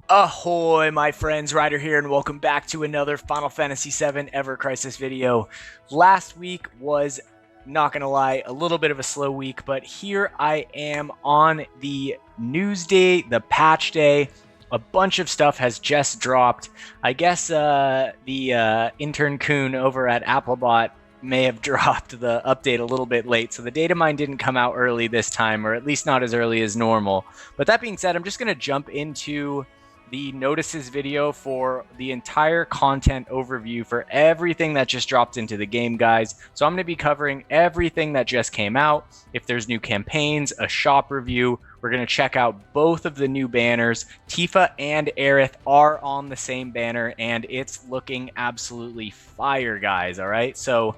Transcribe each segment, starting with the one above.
Ahoy, my friends, Ryder here, and welcome back to another Final Fantasy VII Ever Crisis video. Last week was, not gonna lie, a little bit of a slow week, but here I am on the news day, the patch day. A bunch of stuff has just dropped. I guess the intern Coon over at Applebot may have dropped the update a little bit late, so the data mine didn't come out early this time, or at least not as early as normal. But that being said, I'm just gonna jump into the notices video for the entire content overview for everything that just dropped into the game, guys. So I'm going to be covering everything that just came out. If there's new campaigns, a shop review, we're going to check out both of the new banners. Tifa and Aerith are on the same banner, and it's looking absolutely fire, guys. All right, so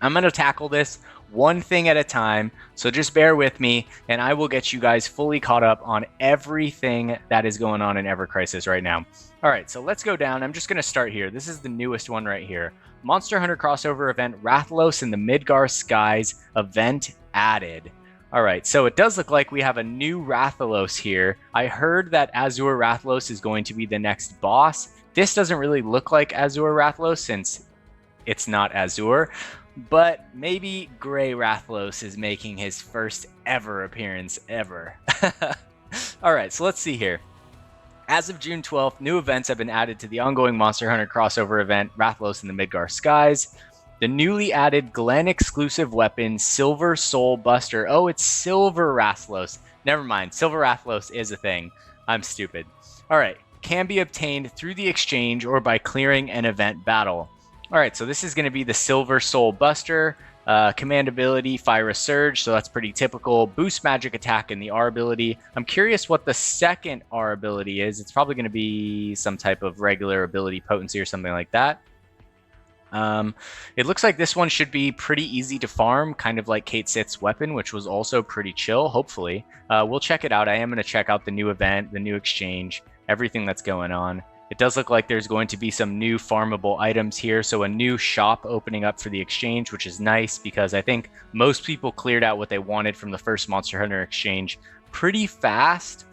I'm going to tackle this one thing at a time, so just bear with me, and I will get you guys fully caught up on everything that is going on in Ever Crisis right now. All right, so let's go down. I'm just going to start here. This is the newest one right here. Monster Hunter crossover event, Rathalos in the Midgar Skies event added. All right, so it does look like we have a new Rathalos here. I heard that Azure Rathalos is going to be the next boss. This doesn't really look like Azure Rathalos since it's not Azure. But maybe Gray Rathalos is making his first ever appearance ever. All right, so let's see here. As of June 12th, new events have been added to the ongoing Monster Hunter crossover event, Rathalos in the Midgar Skies. The newly added Glen exclusive weapon, Silver Soul Buster. Oh, it's Silver Rathalos. Never mind, Silver Rathalos is a thing. I'm stupid. All right, can be obtained through the exchange or by clearing an event battle. All right, so this is going to be the Silver Soul Buster, command ability, Fire Surge, so that's pretty typical. Boost magic attack in the R ability. I'm curious what the second R ability is. It's probably going to be some type of regular ability potency or something like that. It looks like this one should be pretty easy to farm, kind of like Kate Sith's weapon, which was also pretty chill, hopefully. We'll check it out. I am going to check out the new event, the new exchange, everything that's going on. It does look like there's going to be some new farmable items here, so a new shop opening up for the exchange, which is nice because I think most people cleared out what they wanted from the first Monster Hunter exchange pretty fast,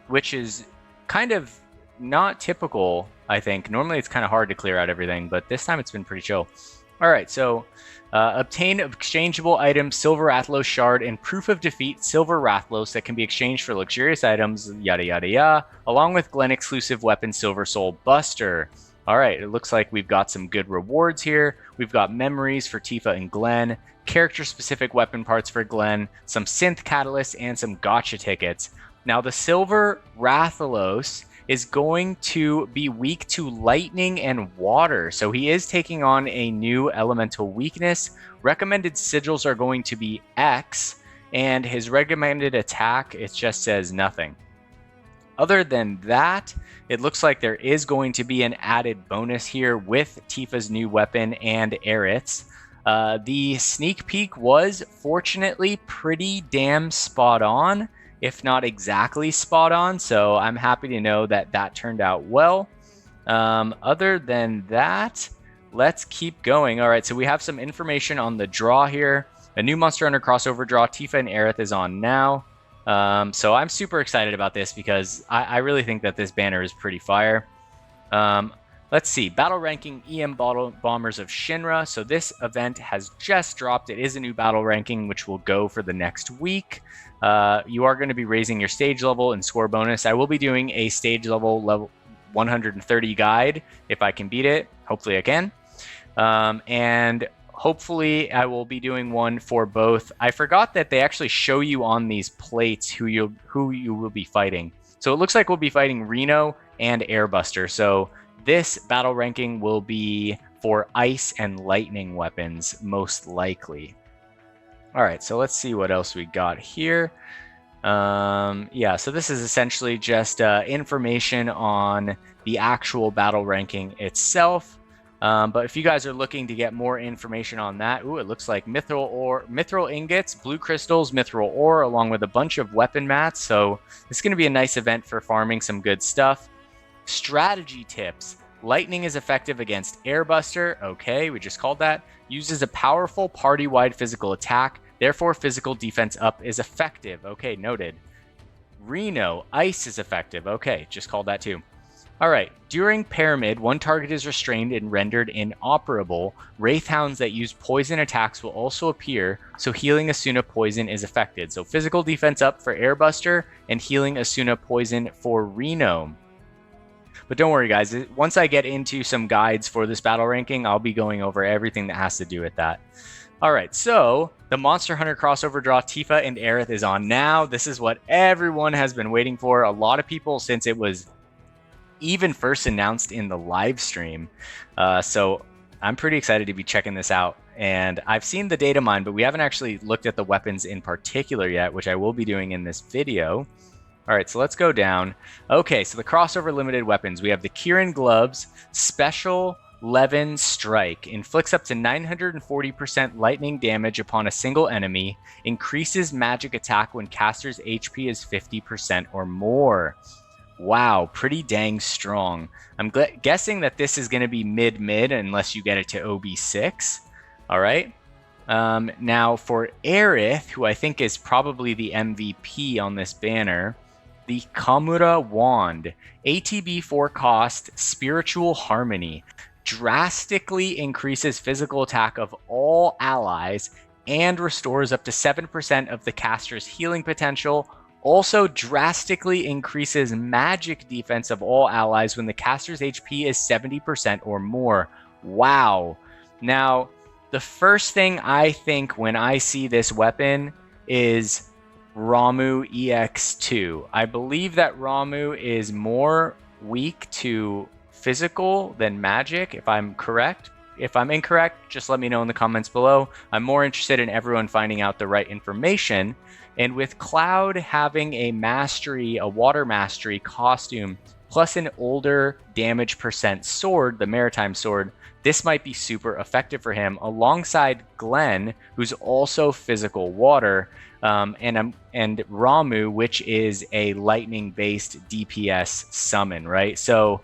which is kind of not typical, I think. Normally it's kind of hard to clear out everything, but this time it's been pretty chill. All right, so obtain exchangeable items, Silver Rathalos Shard, and Proof of Defeat, Silver Rathalos, that can be exchanged for luxurious items, yada yada yada, along with Glen exclusive weapon, Silver Soul Buster. All right, it looks like we've got some good rewards here. We've got memories for Tifa and Glen, character-specific weapon parts for Glen, some synth catalysts, and some gotcha tickets. Now, the Silver Rathalos is going to be weak to lightning and water. So he is taking on a new elemental weakness. Recommended sigils are going to be X, and his recommended attack, it just says nothing. Other than that, it looks like there is going to be an added bonus here with Tifa's new weapon and Aerith's. The sneak peek was fortunately pretty damn spot on, if not exactly spot on, so I'm happy to know that that turned out well. Other than that, let's keep going. All right, so we have some information on the draw here. A new Monster Hunter crossover draw, Tifa and Aerith, is on now. So I'm super excited about this because I really think that this banner is pretty fire. Let's see, battle ranking EM Bombers of Shinra. So this event has just dropped. It is a new battle ranking, which will go for the next week. You are going to be raising your stage level and score bonus. I will be doing a stage level 130 guide if I can beat it. Hopefully I can. And hopefully I will be doing one for both. I forgot that they actually show you on these plates who you will be fighting. So it looks like we'll be fighting Reno and Airbuster. So this battle ranking will be for ice and lightning weapons, most likely. All right, so let's see what else we got here. Yeah, so this is essentially just information on the actual battle ranking itself. But if you guys are looking to get more information on that, ooh, it looks like mithril ingots, blue crystals, mithril ore, along with a bunch of weapon mats. So this is going to be a nice event for farming some good stuff. Strategy tips. Lightning is effective against Airbuster. Okay, we just called that. Uses a powerful party-wide physical attack. Therefore, physical defense up is effective. Okay, noted. Reno, ice is effective. Okay, just called that too. All right, during Pyramid, one target is restrained and rendered inoperable. Wraithhounds that use poison attacks will also appear, so healing Asuna poison is affected. So physical defense up for Airbuster and healing Asuna poison for Reno. But don't worry, guys. Once I get into some guides for this battle ranking, I'll be going over everything that has to do with that. All right, so the Monster Hunter crossover draw Tifa and Aerith is on now. This is what everyone has been waiting for. A lot of people, since it was even first announced in the live stream. So I'm pretty excited to be checking this out. And I've seen the data mine, but we haven't actually looked at the weapons in particular yet, which I will be doing in this video. All right, so let's go down. Okay, so the crossover limited weapons. We have the Kirin Gloves, Special Levin Strike. Inflicts up to 940% lightning damage upon a single enemy. Increases magic attack when caster's HP is 50% or more. Wow, pretty dang strong. I'm guessing that this is going to be mid-mid unless you get it to OB6. All right. Now for Aerith, who I think is probably the MVP on this banner, the Kamura Wand, ATB 4 cost, Spiritual Harmony, drastically increases physical attack of all allies and restores up to 7% of the caster's healing potential. Also drastically increases magic defense of all allies when the caster's HP is 70% or more. Wow. Now, the first thing I think when I see this weapon is Ramuh EX2. I believe that Ramuh is more weak to physical than magic, if I'm correct. If I'm incorrect, just let me know in the comments below. I'm more interested in everyone finding out the right information. And with Cloud having a mastery, a water mastery costume, plus an older damage percent sword, the Maritime Sword, this might be super effective for him, alongside Glenn, who's also physical water, and Ramuh, which is a lightning-based DPS summon, right? So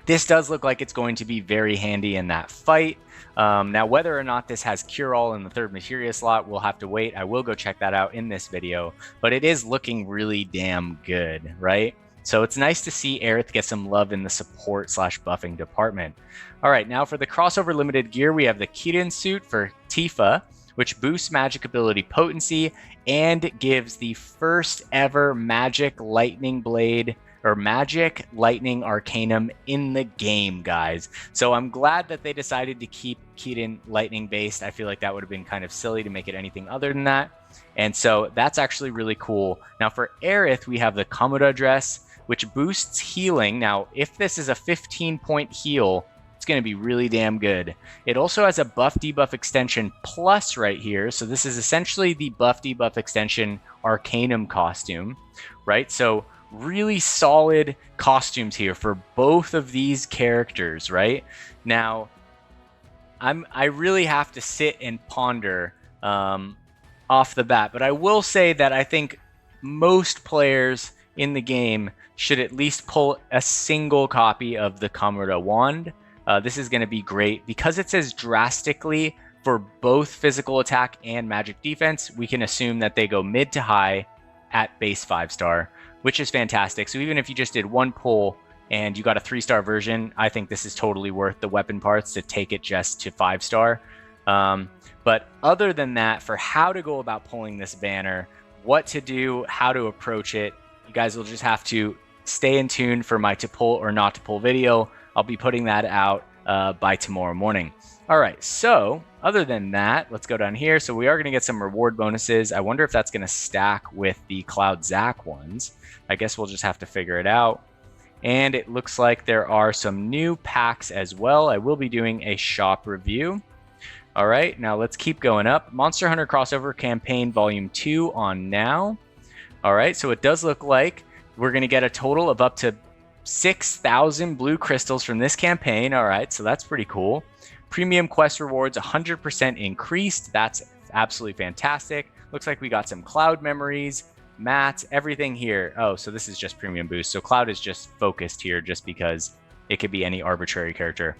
this does look like it's going to be very handy in that fight. Now, whether or not this has Cure-All in the third materia slot, we'll have to wait. I will go check that out in this video, but it is looking really damn good, right? So it's nice to see Aerith get some love in the support / buffing department. All right, now for the crossover limited gear, we have the Kirin suit for Tifa, which boosts magic ability potency and gives the first ever magic lightning blade or magic lightning arcanum in the game, guys. So I'm glad that they decided to keep Kirin lightning based. I feel like that would have been kind of silly to make it anything other than that. And so that's actually really cool. Now for Aerith, we have the Kamura dress, which boosts healing. Now, if this is a 15-point heal, it's going to be really damn good. It also has a buff debuff extension plus right here. So this is essentially the buff debuff extension Arcanum costume, right? So really solid costumes here for both of these characters, right? Now, I really have to sit and ponder off the bat, but I will say that I think most players in the game should at least pull a single copy of the Kamura Wand. This is going to be great because it says drastically for both physical attack and magic defense. We can assume that they go mid to high at base 5-star, which is fantastic. So even if you just did one pull and you got a 3-star version, I think this is totally worth the weapon parts to take it just to 5-star. But other than that, for how to go about pulling this banner, what to do, how to approach it, you guys will just have to stay in tune for my to pull or not to pull video. I'll be putting that out by tomorrow morning. All right, so other than that, let's go down here. So we are going to get some reward bonuses. I wonder if that's going to stack with the Cloud Zac ones. I guess we'll just have to figure it out. And it looks like there are some new packs as well. I will be doing a shop review. All right, now let's keep going up. Monster Hunter Crossover Campaign Volume 2 on now. All right, so it does look like we're going to get a total of up to 6,000 blue crystals from this campaign. All right, so that's pretty cool. Premium quest rewards 100% increased. That's absolutely fantastic. Looks like we got some cloud memories, mats, everything here. Oh, so this is just premium boost. So Cloud is just focused here just because it could be any arbitrary character.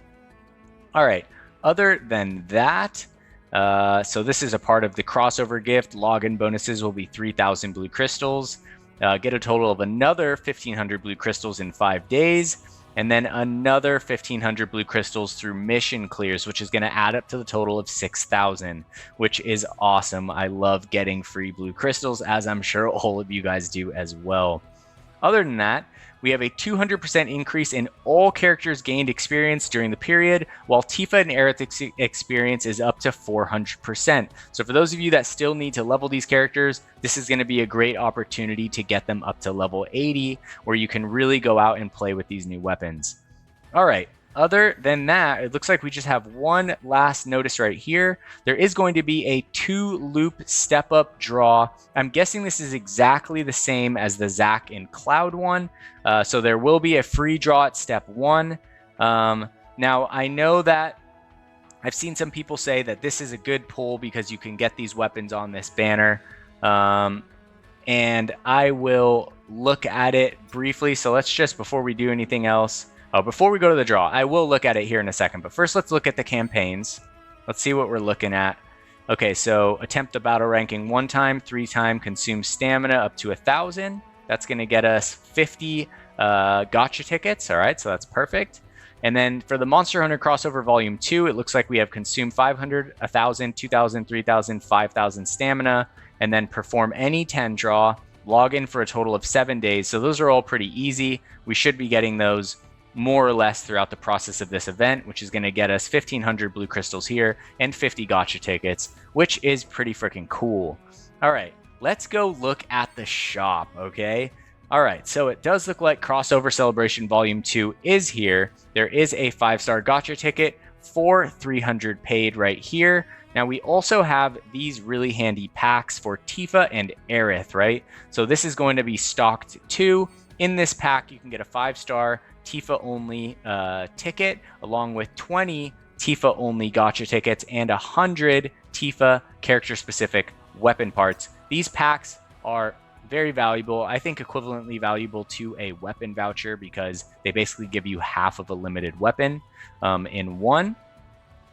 All right, other than that, so this is a part of the crossover gift. Login bonuses will be 3,000 blue crystals. Get a total of another 1,500 blue crystals in 5 days. And then another 1,500 blue crystals through mission clears, which is going to add up to the total of 6,000, which is awesome. I love getting free blue crystals, as I'm sure all of you guys do as well. Other than that, we have a 200% increase in all characters gained experience during the period, while Tifa and Aerith experience is up to 400%. So for those of you that still need to level these characters, this is going to be a great opportunity to get them up to level 80, where you can really go out and play with these new weapons. All right. Other than that, it looks like we just have one last notice right here. There is going to be a 2-loop step-up draw. I'm guessing this is exactly the same as the Zack and Cloud one. So there will be a free draw at step 1. Now, I know that I've seen some people say that this is a good pull because you can get these weapons on this banner. And I will look at it briefly. So let's just, before we do anything else, before we go to the draw, I will look at it here in a second. But first, let's look at the campaigns. Let's see what we're looking at. Okay, so attempt the battle ranking 1 time, 3 time, consume stamina up to 1,000. That's going to get us 50 gotcha tickets. All right, so that's perfect. And then for the Monster Hunter Crossover Volume 2, it looks like we have consume 500, 1,000, 2,000, 3,000, 5,000 stamina, and then perform any 10 draw, log in for a total of 7 days. So those are all pretty easy. We should be getting those more or less throughout the process of this event, which is going to get us 1,500 blue crystals here and 50 gotcha tickets, which is pretty freaking cool. All right, let's go look at the shop, okay? All right, so it does look like Crossover Celebration Volume 2 is here. There is a 5-star gotcha ticket for 300 paid right here. Now, we also have these really handy packs for Tifa and Aerith, right? So this is going to be stocked too. In this pack, you can get a 5-star Tifa only ticket, along with 20 Tifa only gotcha tickets and 100 Tifa character specific weapon parts. These packs are very valuable. I think equivalently valuable to a weapon voucher because they basically give you half of a limited weapon in one,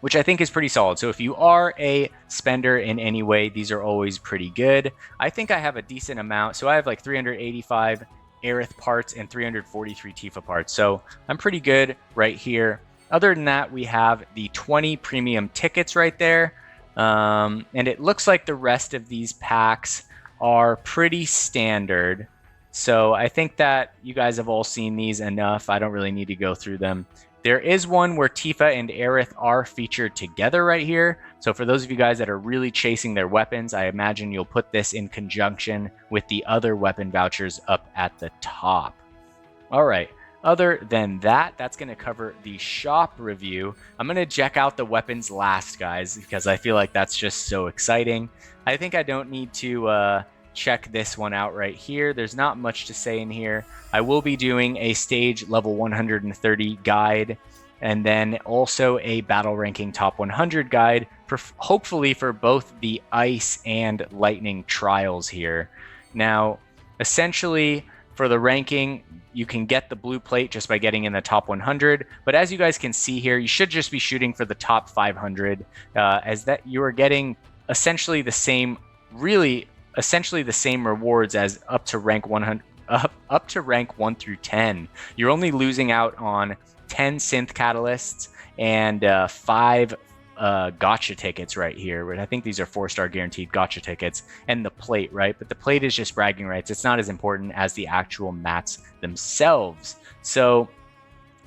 which I think is pretty solid. So if you are a spender in any way, these are always pretty good. I think I have a decent amount. So I have like 385 Aerith parts and 343 Tifa parts. So I'm pretty good right here. Other than that, we have the 20 premium tickets right there. And it looks like the rest of these packs are pretty standard. So I think that you guys have all seen these enough. I don't really need to go through them. There is one where Tifa and Aerith are featured together right here. So for those of you guys that are really chasing their weapons, I imagine you'll put this in conjunction with the other weapon vouchers up at the top. All right. Other than that, that's going to cover the shop review. I'm going to check out the weapons last, guys, because I feel like that's just so exciting. I think I don't need to check this one out right here. There's not much to say in here. I will be doing a stage level 130 guide and then also a battle ranking top 100 guide, hopefully for both the ice and lightning trials here. Now, essentially for the ranking, you can get the blue plate just by getting in the top 100. But as you guys can see here, you should just be shooting for the top 500 as that you are getting essentially the same, essentially the same rewards as up to rank 100, up to rank 1 through 10. You're only losing out on 10 synth catalysts and 5 gotcha tickets right here. I think these are 4-star guaranteed gotcha tickets and the plate, right? But the plate is just bragging rights. It's not as important as the actual mats themselves. So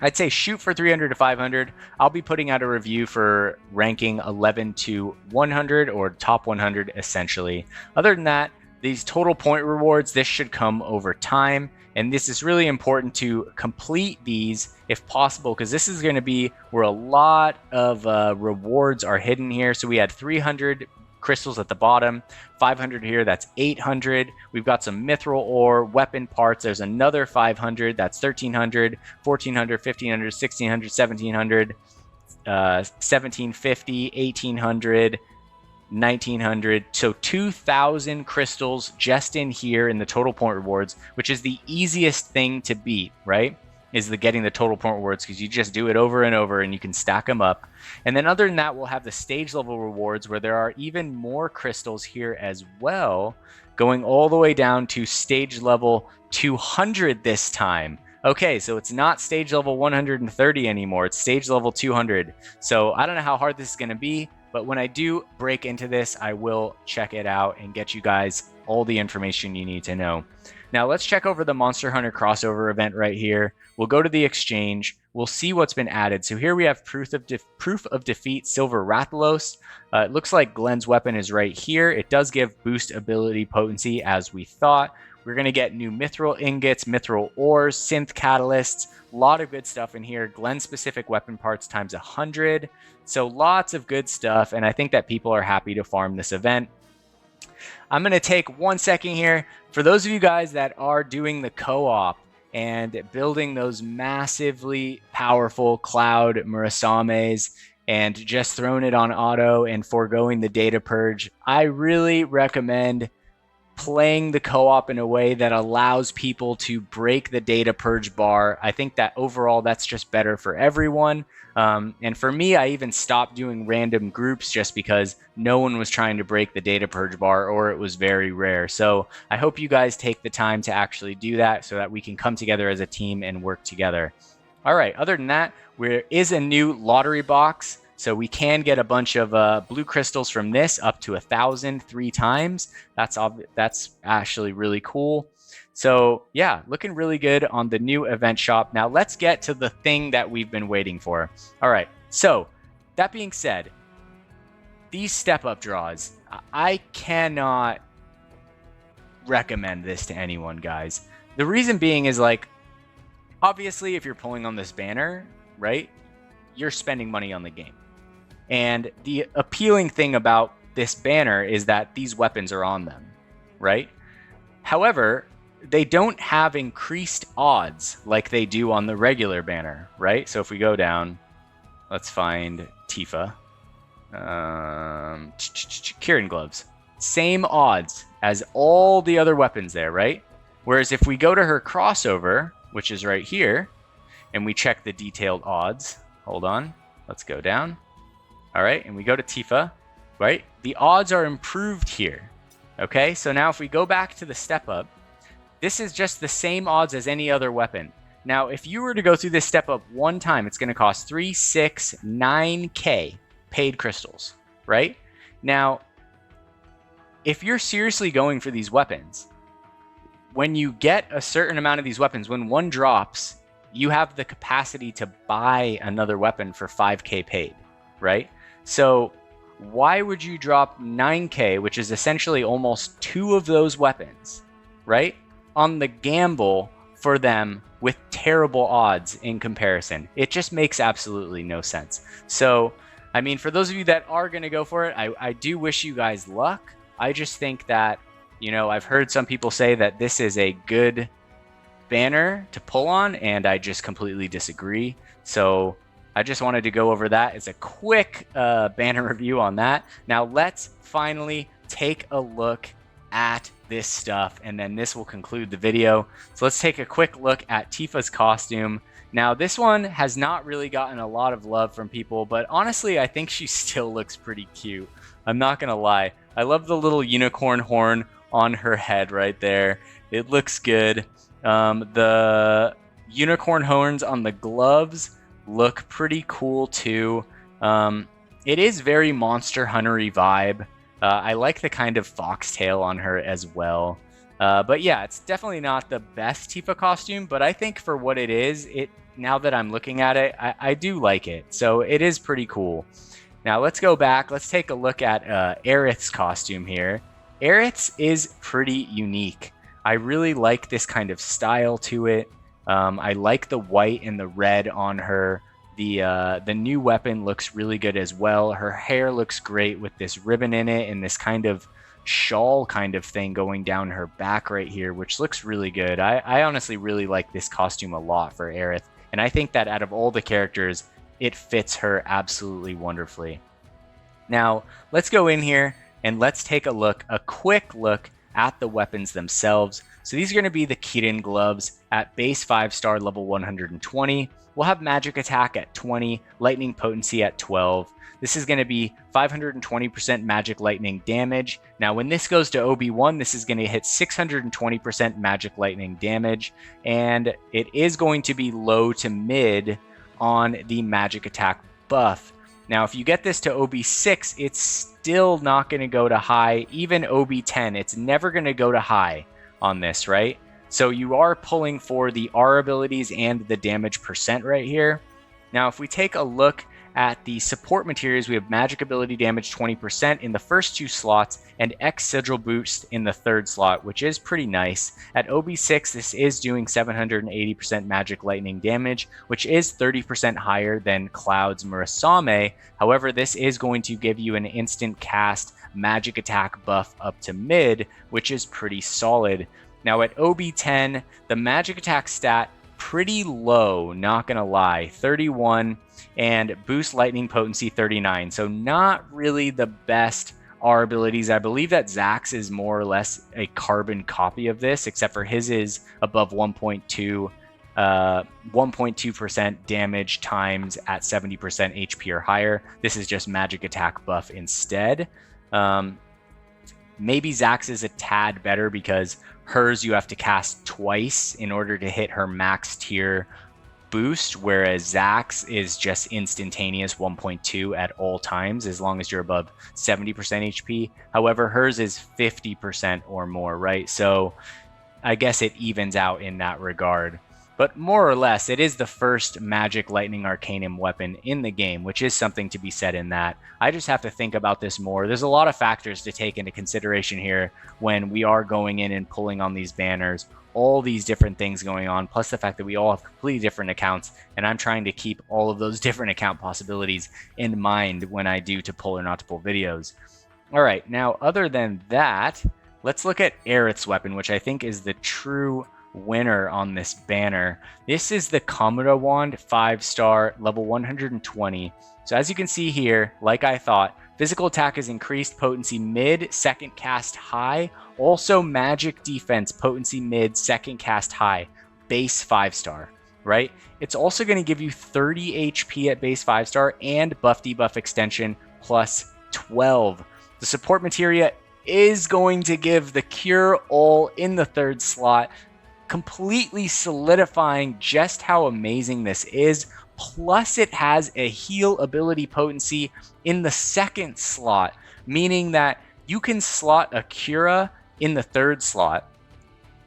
I'd say shoot for 300 to 500. I'll be putting out a review for ranking 11 to 100 or top 100 essentially. Other than that, these total point rewards, this should come over time. And this is really important to complete these if possible, because this is going to be where a lot of rewards are hidden here. So we had 300 crystals at the bottom, 500 here, that's 800. We've got some mithril ore, weapon parts, there's another 500, that's 1300, 1400, 1500, 1600, 1700, 1750, 1800, 1900, so 2000 crystals just in here in the total point rewards, which is the easiest thing to beat, right? Is the getting the total point rewards, because you just do it over and over and you can stack them up. And then other than that, we'll have the stage level rewards where there are even more crystals here as well, going all the way down to stage level 200 this time. Okay, so it's not stage level 130 anymore, it's stage level 200. So I don't know how hard this is going to be, but when I do break into this, I will check it out and get you guys all the information you need to know. Now let's check over the Monster Hunter crossover event right here. We'll go to the exchange. We'll see what's been added. So here we have proof of defeat Silver Rathalos. It looks like Glenn's weapon is right here. It does give boost ability potency as we thought. We're going to get new mithril ingots, mithril ores, synth catalysts, a lot of good stuff in here. Glen specific weapon parts times 100. So lots of good stuff, and I think that people are happy to farm this event. I'm going to take 1 second here. For those of you guys that are doing the co-op and building those massively powerful cloud Murasames and just throwing it on auto and foregoing the data purge, I really recommend playing the co-op in a way that allows people to break the data purge bar. I think that overall that's just better for everyone. And for me, I even stopped doing random groups just because no one was trying to break the data purge bar, or it was very rare. So I hope you guys take the time to actually do that so that we can come together as a team and work together. All right, other than that, there is a new lottery box. So we can get a bunch of blue crystals from this, up to 1,000 3 times. That's actually really cool. So yeah, looking really good on the new event shop. Now let's get to the thing that we've been waiting for. All right, so that being said, these step-up draws, I cannot recommend this to anyone, guys. The reason being is, like, obviously if you're pulling on this banner, right, you're spending money on the game. And the appealing thing about this banner is that these weapons are on them, right? However, they don't have increased odds like they do on the regular banner, right? So if we go down, let's find Tifa. Kieran gloves. Same odds as all the other weapons there, right? Whereas if we go to her crossover, which is right here, and we check the detailed odds, hold on, let's go down. All right, and we go to Tifa, right? The odds are improved here, okay? So now if we go back to the step up, this is just the same odds as any other weapon. Now, if you were to go through this step up one time, it's going to cost 3, 6, 9K paid crystals, right? Now, if you're seriously going for these weapons, when you get a certain amount of these weapons, when one drops, you have the capacity to buy another weapon for 5K paid, right? So why would you drop 9K, which is essentially almost 2 of those weapons, right, on the gamble for them with terrible odds in comparison? It just makes absolutely no sense. So, I mean, for those of you that are going to go for it, I do wish you guys luck. I just think that, you know, I've heard some people say that this is a good banner to pull on, and I just completely disagree. So I just wanted to go over that as a quick banner review on that. Now let's finally take a look at this stuff, and then this will conclude the video. So let's take a quick look at Tifa's costume. Now this one has not really gotten a lot of love from people, but honestly I think she still looks pretty cute. I'm not gonna lie. I love the little unicorn horn on her head right there. It looks good. The unicorn horns on the gloves look pretty cool too. It is very Monster Hunter-y vibe. I like the kind of foxtail on her as well. But yeah, it's definitely not the best Tifa costume, but I think for what it is, now that I'm looking at it, I do like it. So it is pretty cool. Now let's go back. Let's take a look at Aerith's costume here. Aerith's is pretty unique. I really like this kind of style to it. I like the white and the red on her. The new weapon looks really good as well. Her hair looks great with this ribbon in it and this kind of shawl kind of thing going down her back right here, which looks really good. I honestly really like this costume a lot for Aerith, and I think that out of all the characters, it fits her absolutely wonderfully. Now, let's go in here. And let's take a quick look at the weapons themselves. So these are going to be the Kirin gloves at base 5-star level 120. We'll have magic attack at 20, lightning potency at 12. This is going to be 520% magic lightning damage. Now, when this goes to OB1, this is going to hit 620% magic lightning damage, and it is going to be low to mid on the magic attack buff. Now, if you get this to OB6, it's still not going to go to high. Even OB10, it's never going to go to high on this, right? So you are pulling for the R abilities and the damage percent right here. Now, if we take a look at the support materials, we have magic ability damage 20% in the first 2 slots and X sigil boost in the 3rd slot, which is pretty nice. At OB6, this is doing 780% magic lightning damage, which is 30% higher than Cloud's Murasame. However, this is going to give you an instant cast magic attack buff up to mid, which is pretty solid. Now at OB10, the magic attack stat pretty low, not gonna lie, 31, and boost lightning potency 39. So not really the best R abilities. I believe that Zack's is more or less a carbon copy of this, except for his is above 1.2% damage times at 70% HP or higher. This is just magic attack buff instead. Maybe Zack's is a tad better because hers you have to cast twice in order to hit her max tier boost, whereas Zack's is just instantaneous 1.2 at all times as long as you're above 70% HP. However, hers is 50% or more, right? So I guess it evens out in that regard. But more or less, it is the first magic lightning arcanum weapon in the game, which is something to be said in that. I just have to think about this more. There's a lot of factors to take into consideration here when we are going in and pulling on these banners. All these different things going on, plus the fact that we all have completely different accounts, and I'm trying to keep all of those different account possibilities in mind when I do to pull or not to pull videos. All right, now other than that, let's look at Aerith's weapon, which I think is the true winner on this banner. This is the Kamura Wand, 5-star, level 120. So as you can see here, like I thought, physical attack is increased, potency mid, second cast high. Also magic defense, potency mid, second cast high, base 5-star, right? It's also going to give you 30 HP at base 5-star and buff debuff extension plus 12. The support materia is going to give the Cure All in the 3rd slot, completely solidifying just how amazing this is. Plus it has a heal ability potency in the 2nd slot, meaning that you can slot a Cura in the 3rd slot,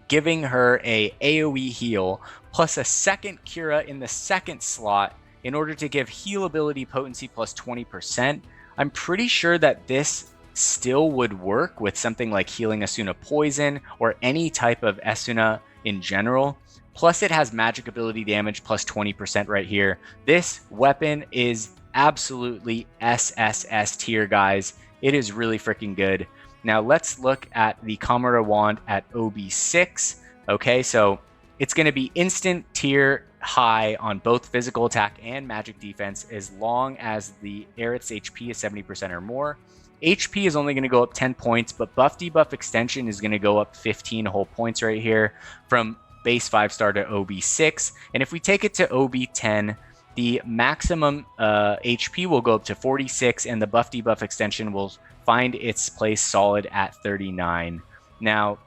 giving her a AoE heal, plus a second Cura in the 2nd slot in order to give heal ability potency plus 20%. I'm pretty sure that this still would work with something like healing Asuna Poison or any type of Asuna in general. Plus it has magic ability damage plus 20% right here. This weapon is absolutely SSS tier, guys. It is really freaking good. Now let's look at the Kamura Wand at OB6. Okay, so it's going to be instant tier high on both physical attack and magic defense as long as the Aerith's HP is 70% or more. HP is only going to go up 10 points, but buff debuff extension is going to go up 15 whole points right here from base 5-star to OB6. And if we take it to OB10, the maximum HP will go up to 46, and the buff debuff extension will find its place solid at 39. Now,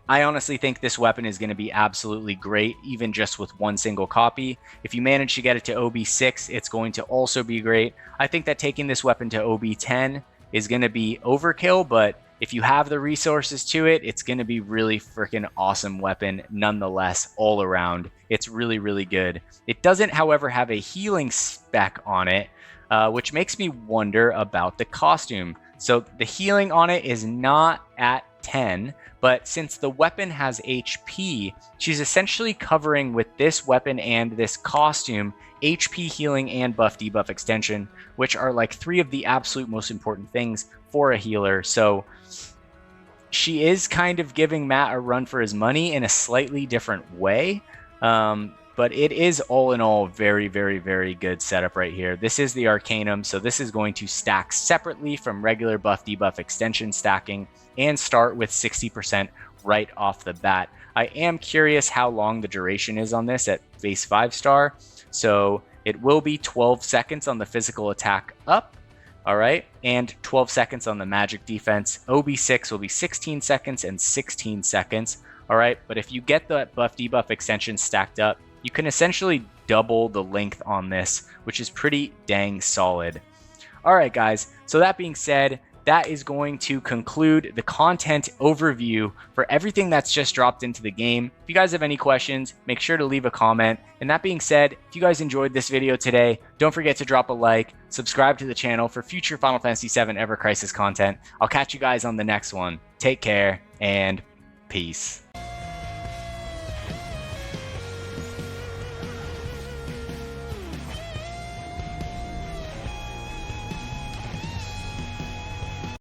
I honestly think this weapon is going to be absolutely great, even just with one single copy. If you manage to get it to OB6, it's going to also be great. I think that taking this weapon to OB10 is going to be overkill, but if you have the resources to it, it's going to be really freaking awesome weapon nonetheless all around. It's really, really good. It doesn't, however, have a healing spec on it, which makes me wonder about the costume. So the healing on it is not at 10, but since the weapon has HP, she's essentially covering with this weapon and this costume HP healing and buff debuff extension, which are like 3 of the absolute most important things for a healer. So she is kind of giving Matt a run for his money in a slightly different way. but it is all in all very, very, very good setup right here. This is the Arcanum, so this is going to stack separately from regular buff debuff extension stacking and start with 60% right off the bat. I am curious how long the duration is on this at base 5-star. So it will be 12 seconds on the physical attack up, all right, and 12 seconds on the magic defense. OB6 will be 16 seconds and 16 seconds, all right. But if you get the buff debuff extension stacked up, you can essentially double the length on this, which is pretty dang solid. All right, guys, so that being said, that is going to conclude the content overview for everything that's just dropped into the game. If you guys have any questions, make sure to leave a comment. And that being said, if you guys enjoyed this video today, don't forget to drop a like, subscribe to the channel for future Final Fantasy VII Ever Crisis content. I'll catch you guys on the next one. Take care and peace.